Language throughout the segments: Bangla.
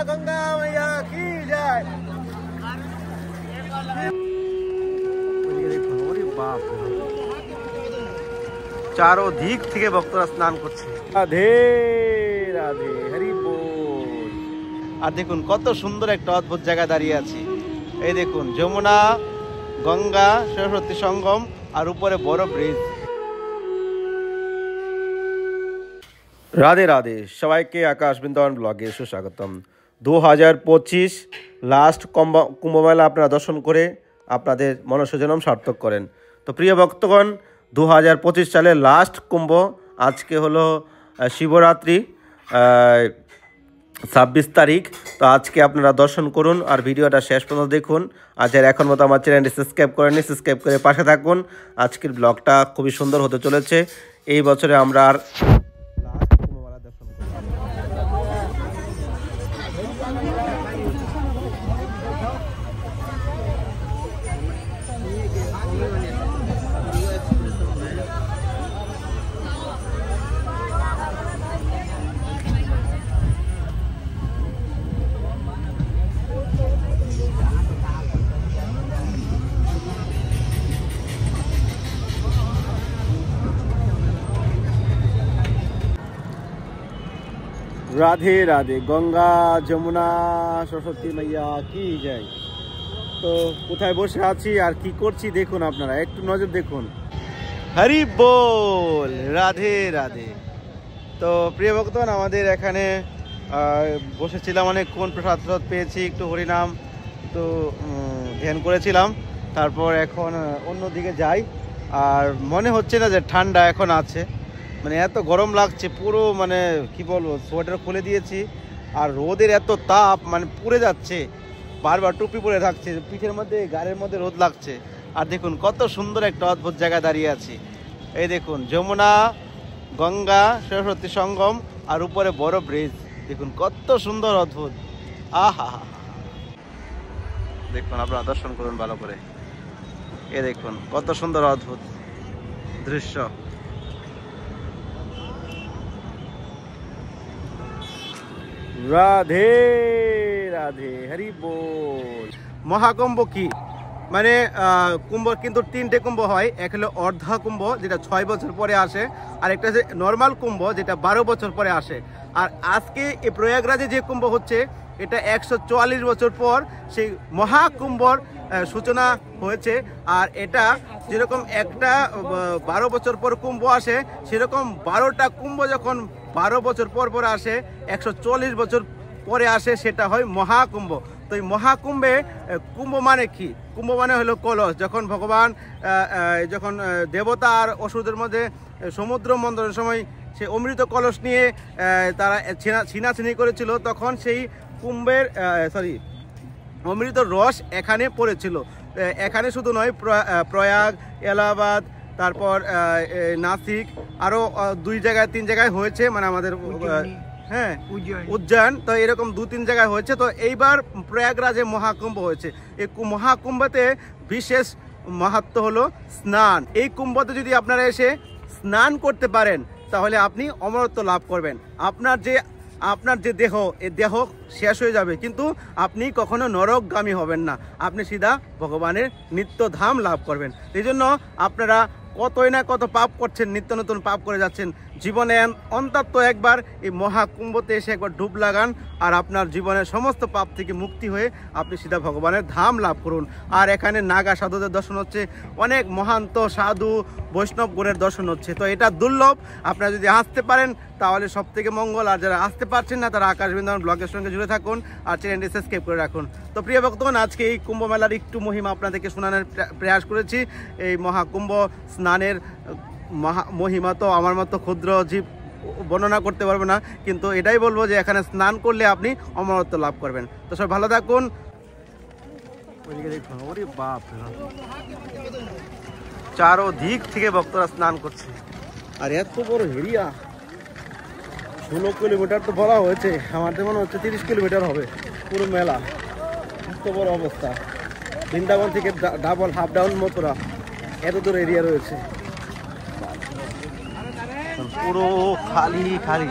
गंगा मैया की जय। चारों दिक থেকে ভক্তরা স্নান করছে। রাধে রাধে, হরি বল। আর দেখুন কত সুন্দর একটা অদ্ভুত জায়গা দাঁড়িয়ে আছি। এই দেখুন যমুনা, গঙ্গা, সরস্বতী সঙ্গম আর উপরে বড় ব্রিজ। রাধে রাধে, সবাইকে আকাশ বৃন্দাবন ব্লগে সুস্বাগতম। 2025 লাস্ট কুম্ভমেলা আপনারা দর্শন করে আপনাদের মনসজনম সার্থক করেন। তো প্রিয় ভক্তগণ, 2025 সালের লাস্ট কুম্ভ আজকে হলো শিবরাত্রি 26 তারিখ। তো আজকে আপনারা দর্শন করুন আর ভিডিওটা শেষ পর্যন্ত দেখুন। আর যারা এখন মতো আমার চ্যানেলটি সাবস্ক্রাইব করেননি, সাবস্ক্রাইব করে পাশে থাকুন। আজকের ব্লগটা খুবই সুন্দর হতে চলেছে। এই বছরে আমরা আর রাধে রাধে, গঙ্গা যমুনা সরস্বতী মাইয়া কি যায়। তো কোথায় বসে আছি আর কি করছি দেখুন, আপনারা একটু নজর দেখুন। হরি বল, রাধে রাধে। তো প্রিয় ভক্তগণ, আমাদের এখানে বসেছিলাম অনেকক্ষণ, প্রসাদ পেয়েছি, একটু হরিনাম তো ধ্যান করেছিলাম। তারপর এখন অন্যদিকে যাই। আর মনে হচ্ছে না যে ঠান্ডা এখন আছে, মানে এত গরম লাগছে পুরো, মানে কি বলবো, সোয়েটার খুলে দিয়েছি। আর রোদের এত তাপ, মানে পুড়ে যাচ্ছে, বারবার টুপি পরে থাকছে, পিঠের মধ্যে গায়ের মধ্যে রোদ লাগছে। আর দেখুন কত সুন্দর একটা অদ্ভুত জায়গায় দাঁড়িয়ে আছি। এই দেখুন যমুনা, গঙ্গা, সরস্বতী সঙ্গম আর উপরে বড় ব্রিজ। দেখুন কত সুন্দর অদ্ভুত। আহা, দেখুন আপনারা দর্শন করুন ভালো করে। এ দেখুন কত সুন্দর অদ্ভুত দৃশ্য। রাধে রাধে, হরি বল। মহাকুম্ভ কি মানে কুম্ভ কিন্তু 3টে কুম্ভ হয়। এক হলো অর্ধা কুম্ভ, যেটা 6 বছর পরে আসে, আর একটা হচ্ছে নর্মাল কুম্ভ, যেটা 12 বছর পরে আসে। আর আজকে এই প্রয়াগরাজে যে কুম্ভ হচ্ছে, এটা 144 বছর পর সেই মহাকুম্ভর সূচনা হয়েছে। আর এটা যেরকম একটা 12 বছর পর কুম্ভ আসে, সেরকম 12টা কুম্ভ যখন 12 বছর পর পর আসে, 140 বছর পরে আসে, সেটা হয় মহাকুম্ভ। তো এই মহাকুম্ভে কুম্ভ মানে কি? কুম্ভ মানে হলো কলস। যখন ভগবান যখন দেবতা আর অসুরদের মধ্যে সমুদ্র মন্থনের সময় সে অমৃত কলস নিয়ে তারা ছিনাছিনি করেছিল, তখন সেই কুম্ভের অমৃত রস এখানে পড়েছিল। এখানে শুধু নয়, প্রয়াগ, এলাহাবাদ, তারপর নাসিক, আরও 2 জায়গায় 3 জায়গায় হয়েছে, মানে আমাদের হ্যাঁ উজ্জয়ন। তো এরকম 2-3 জায়গায় হয়েছে। তো এইবার প্রয়াগরাজে মহাকুম্ভ হয়েছে। এই মহাকুম্ভতে বিশেষ মাহাত্ম্য হলো স্নান। এই কুম্ভতে যদি আপনারা এসে স্নান করতে পারেন, তাহলে আপনি অমরত্ব লাভ করবেন। আপনার যে দেহ, এই দেহ শেষ হয়ে যাবে, কিন্তু আপনি কখনো নরকগামী হবেন না, আপনি সিধা ভগবানের নিত্যধাম লাভ করবেন। এই জন্য আপনারা কতই না কত পাপ করছেন, নিত্য নতুন পাপ করে যাচ্ছেন। জীবনে অন্তত একবার এই মহাকুম্ভতে এসে একবার ডুব লাগান, আর আপনার জীবনের সমস্ত পাপ থেকে মুক্তি হয়ে আপনি সিধা ভগবানের ধাম লাভ করুন। আর এখানে নাগা সাধুদের দর্শন হচ্ছে, অনেক মহান্ত সাধু বৈষ্ণব গুণের দর্শন হচ্ছে। তো এটা দুর্লভ, আপনারা যদি আসতে পারেন তাহলে সব থেকে মঙ্গল। আর যারা আসতে পারছেন না, তারা আকাশ বৃন্দাবন ব্লগের সঙ্গে জুড়ে থাকুন আর চ্যানেলটি সাবস্ক্রাইব করে রাখুন। তো প্রিয় ভক্তগণ, আজকে এই কুম্ভ মেলার একটু মহিমা আপনাদেরকে শোনানোর প্রয়াস করেছি। এই মহাকুম্ভ স্নানের মহিমা তো আমার মতো ক্ষুদ্র জীব বর্ণনা করতে পারবে না, কিন্তু এটাই বলবো যে এখানে স্নান করলে আপনি অমরত্ব লাভ করবেন। তো সব ভালো থাকুন। ওরে বাপ, চারো দিক থেকে ভক্তরা স্নান করছে। আর এত বড় এরিয়া, 16 কিলোমিটার তো বলা হয়েছে, আমার তো মনে হচ্ছে 30 কিলোমিটার হবে পুরো মেলা। এত বড় অবস্থা, বৃন্দাবন থেকে ডাবল হাফ ডাউন মথুরা, এত দূর এরিয়া রয়েছে, পুরো খালি খালি,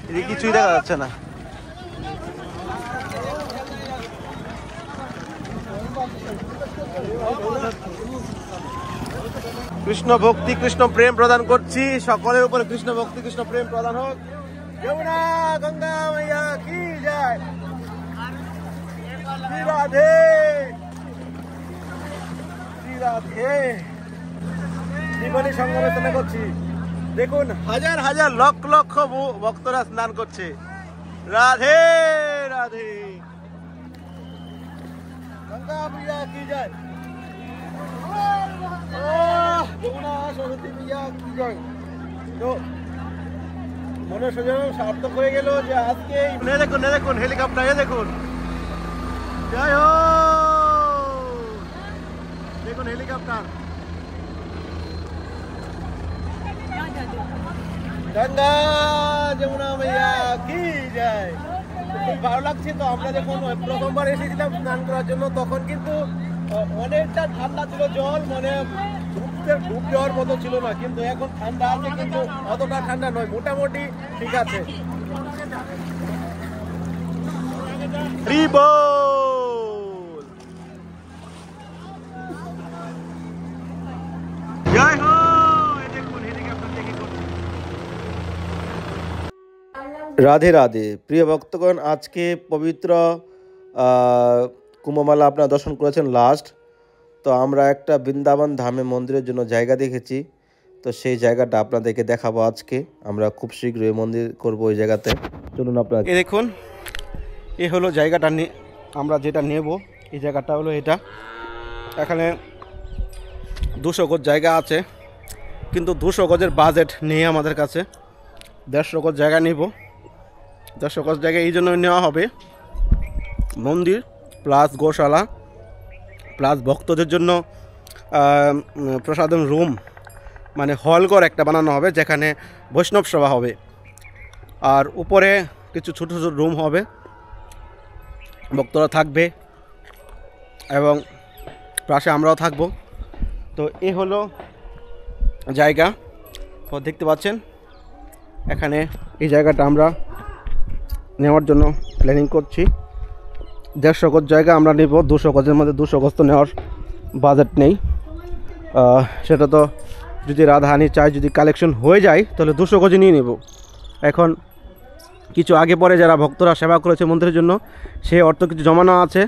এদিকে কিছুই দেখা যাচ্ছে না। কৃষ্ণ ভক্তি কৃষ্ণ প্রেম প্রদান করছি, সকলের উপরে কৃষ্ণ ভক্তি কৃষ্ণ প্রেম প্রদান হোক। যমুনা গঙ্গা মাইয়া কি যায়, শ্রী রাধে শ্রী রাধে। জীবনী সঙ্গমে স্নান করছি, দেখুন হাজার হাজার লক্ষ লক্ষ ভক্তরা স্নান করছে। রাধে রাধে, গঙ্গা মাইয়া কি যায়, যমুনা সরস্বতী মাইয়া কি যায়। তো মনুষ্যজন সার্থক হয়ে গেল যে আজকে দেখুন দেখুন হেলিকপ্টার, দেখুন জয় হো, দেখুন হেলিকপ্টার। গঙ্গা যমুনা মাইয়া কি যায়। খুব ভালো লাগছে। তো আমরা যখন প্রথমবার এসেছিলাম স্নান করার জন্য তখন কিন্তু অনেকটা ঠান্ডা ছিল জল, মানে ডুব যাওয়ার মতো ছিল না, কিন্তু এখন ঠান্ডা আছে, কিন্তু অতটা ঠান্ডা নয়, মোটামুটি ঠিক আছে। জয় হো, রাধে রাধে। প্রিয় ভক্তগণ, আজকে পবিত্র কুম্ভমেলা আপনারা দর্শন করেছেন লাস্ট। তো আমরা একটা বৃন্দাবন ধামে মন্দিরের জন্য জায়গা দেখেছি, তো সেই জায়গাটা আপনাদেরকে দেখাবো আজকে। আমরা খুব শীঘ্রই মন্দির করব ওই জায়গাতে, চলুন আপনারা দেখুন। এ হলো জায়গাটা, আমরা যেটা নেব এই জায়গাটা হলো এটা। এখানে 200 গজ জায়গা আছে, কিন্তু 200 গজের বাজেট নেই আমাদের কাছে। 150 গজ জায়গা নিব। 150 গজ জায়গা এই জন্য নেওয়া হবে, মন্দির প্লাস গোশালা প্লাস ভক্তদের জন্য প্রসাদম রুম, মানে হলঘর একটা বানানো হবে যেখানে বৈষ্ণব সভা হবে, আর উপরে কিছু ছোট ছোট রুম হবে, ভক্তরা থাকবে এবং পাশে আমরাও থাকব। তো এই হলো জায়গা। তো দেখতে পাচ্ছেন এখানে এই জায়গাটা আমরা নেওয়ার জন্য প্ল্যানিং করছি। 150 গজ জায়গা আমরা নেব। 200 গজের মধ্যে 200 গজ তো নেওয়ার বাজেট নেই, সেটা তো যদি রাধাহানি চায়, যদি কালেকশন হয়ে যায় তাহলে 200 গজে নিয়ে নেব। এখন কিছু আগে পরে যারা ভক্তরা সেবা করেছে মন্দিরের জন্য, সেই অর্থ কিছু জমানো আছে,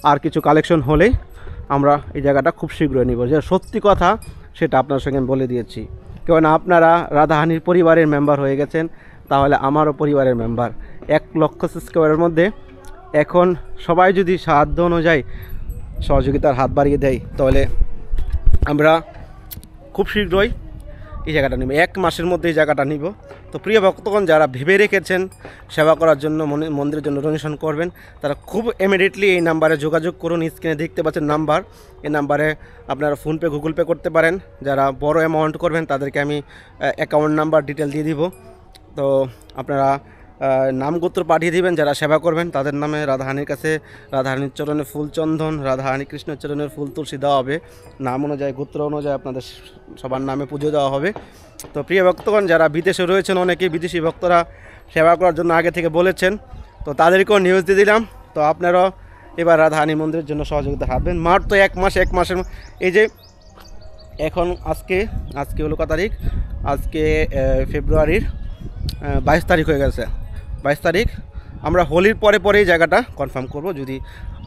আর কিছু কালেকশন হলেই আমরা এই জায়গাটা খুব শীঘ্রই নিব। যে সত্যি কথা সেটা আপনার সঙ্গে বলে দিয়েছি, কারণ আপনারা রাধাহানির পরিবারের মেম্বার হয়ে গেছেন, তাহলে আমারও পরিবারের মেম্বার। 1 লক্ষ সাবস্ক্রাইবারের মধ্যে এখন সবাই যদি সাধ্য অনুযায়ী সহযোগিতার হাত বাড়িয়ে দেয়, তাহলে আমরা খুব শীঘ্রই এই জায়গাটা নিব, 1 মাসের মধ্যে এই জায়গাটা নিব। তো প্রিয় ভক্তগণ, যারা ভেবে রেখেছেন সেবা করার জন্য, মন্দিরের জন্য ডোনেশন করবেন, তারা খুব ইমিডিয়েটলি এই নাম্বারে যোগাযোগ করুন। স্ক্রিনে দেখতে পাচ্ছেন নাম্বার, এই নাম্বারে আপনারা ফোনপে গুগল পে করতে পারেন। যারা বড় অ্যামাউন্ট করবেন তাদেরকে আমি অ্যাকাউন্ট নাম্বার ডিটেল দিয়ে দিব। তো আপনারা নাম গোত্র পাঠিয়ে দিবেন, যারা সেবা করবেন তাদের নামে রাধাহানির কাছে রাধাহানির চরণে ফুল চন্দন, রাধাহানি কৃষ্ণের চরণের ফুল তুলসী দেওয়া হবে। নাম অনুযায়ী গোত্র অনুযায়ী আপনাদের সবার নামে পুজো দেওয়া হবে। তো প্রিয় ভক্তগণ, যারা বিদেশে রয়েছেন, অনেকেই বিদেশি ভক্তরা সেবা করার জন্য আগে থেকে বলেছেন, তো তাদেরকেও নিউজ দিয়ে দিলাম। তো আপনারাও এবার রাধাহানি মন্দিরের জন্য সহযোগিতা হাঁটবেন। মাত্র 1 মাস, 1 মাসের এই যে এখন আজকে হলো কত তারিখ, আজকে ফেব্রুয়ারির 22 তারিখ হয়ে গেছে। 22 তারিখ আমরা হোলির পরে এই জায়গাটা কনফার্ম করব, যদি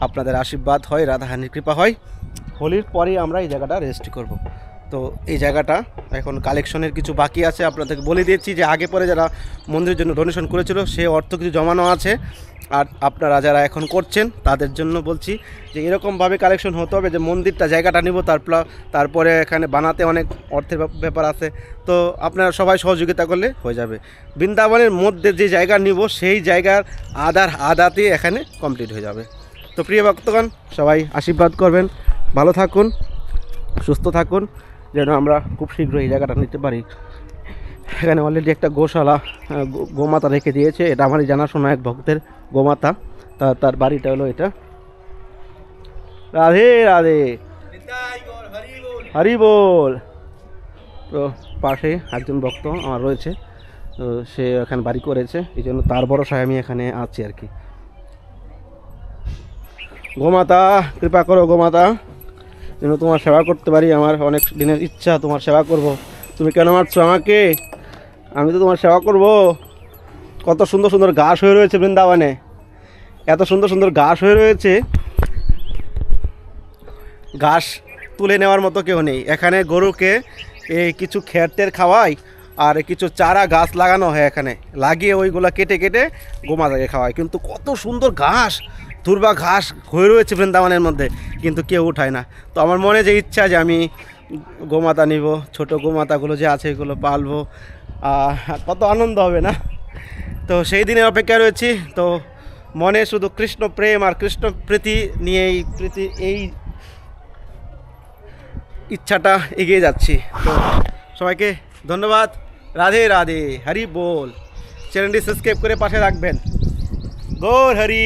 আপনাদের আশীর্বাদ হয়, রাধাহানির কৃপা হয়, হোলির পরেই আমরা এই জায়গাটা রেজিস্ট্রি করব। তো এই জায়গাটা এখন কালেকশনের কিছু বাকি আছে, আপনাদেরকে বলে দিয়েছি যে আগে পরে যারা মন্দিরের জন্য ডোনেশন করেছিল সে অর্থ কিছু জমানো আছে, আর আপনারা যারা এখন করছেন তাদের জন্য বলছি যে এরকমভাবে কালেকশন হতে হবে যে মন্দিরটা জায়গাটা নিব, তারপরে এখানে বানাতে অনেক অর্থের ব্যাপার আছে। তো আপনারা সবাই সহযোগিতা করলে হয়ে যাবে। বৃন্দাবনের মধ্যে যে জায়গা নিব সেই জায়গার আদাতে এখানে কমপ্লিট হয়ে যাবে। তো প্রিয় ভক্তগণ, সবাই আশীর্বাদ করবেন, ভালো থাকুন, সুস্থ থাকুন, যেন আমরা খুব শীঘ্রই এই জায়গাটা নিতে পারি। এখানে অলরেডি একটা গোশালা গোমাতা রেখে দিয়েছে, এটা আমারই জানাশোনা এক ভক্তের গোমাতা, তার বাড়িটা হলো এটা। রাধে রাধে, হরি বল। তো পাশে একজন ভক্ত আমার রয়েছে, তো সে এখানে বাড়ি করেছে, এই জন্য তার ভরসায় আমি এখানে আছি আর কি। গোমাতা কৃপা করো, গোমাতা যেন তোমার সেবা করতে পারি। আমার অনেক দিনের ইচ্ছা তোমার সেবা করব। তুমি কেন মারছো আমাকে? আমি তো তোমার সেবা করব। কত সুন্দর সুন্দর ঘাস হয়ে রয়েছে বৃন্দাবনে, এত সুন্দর সুন্দর ঘাস হয়ে রয়েছে, ঘাস তুলে নেওয়ার মতো কেউ নেই। এখানে গরুকে এই কিছু খেতের খাওয়াই আর কিছু চারা গাছ লাগানো হয়, এখানে লাগিয়ে ওইগুলো কেটে কেটে গোমাতাকে খাওয়ায়। কিন্তু কত সুন্দর ঘাস, দুর্বা ঘাস হয়ে রয়েছে বৃন্দাবনের মধ্যে, কিন্তু কেউ উঠায় না। তো আমার মনে যে ইচ্ছা যে আমি গোমাতা নিব, ছোট গোমাতাগুলো যে আছে এগুলো পালবো, কত আনন্দ হবে না? তো সেই দিনের অপেক্ষা রয়েছি। তো মনে শুধু কৃষ্ণ প্রেম আর কৃষ্ণ প্রীতি নিয়ে এই ইচ্ছাটা এগিয়ে যাচ্ছি। তো সবাইকে ধন্যবাদ। রাধে রাধে, হরি বল। চ্যানেলটি সাবস্ক্রাইব করে পাশে রাখবেন। গৌর হরি।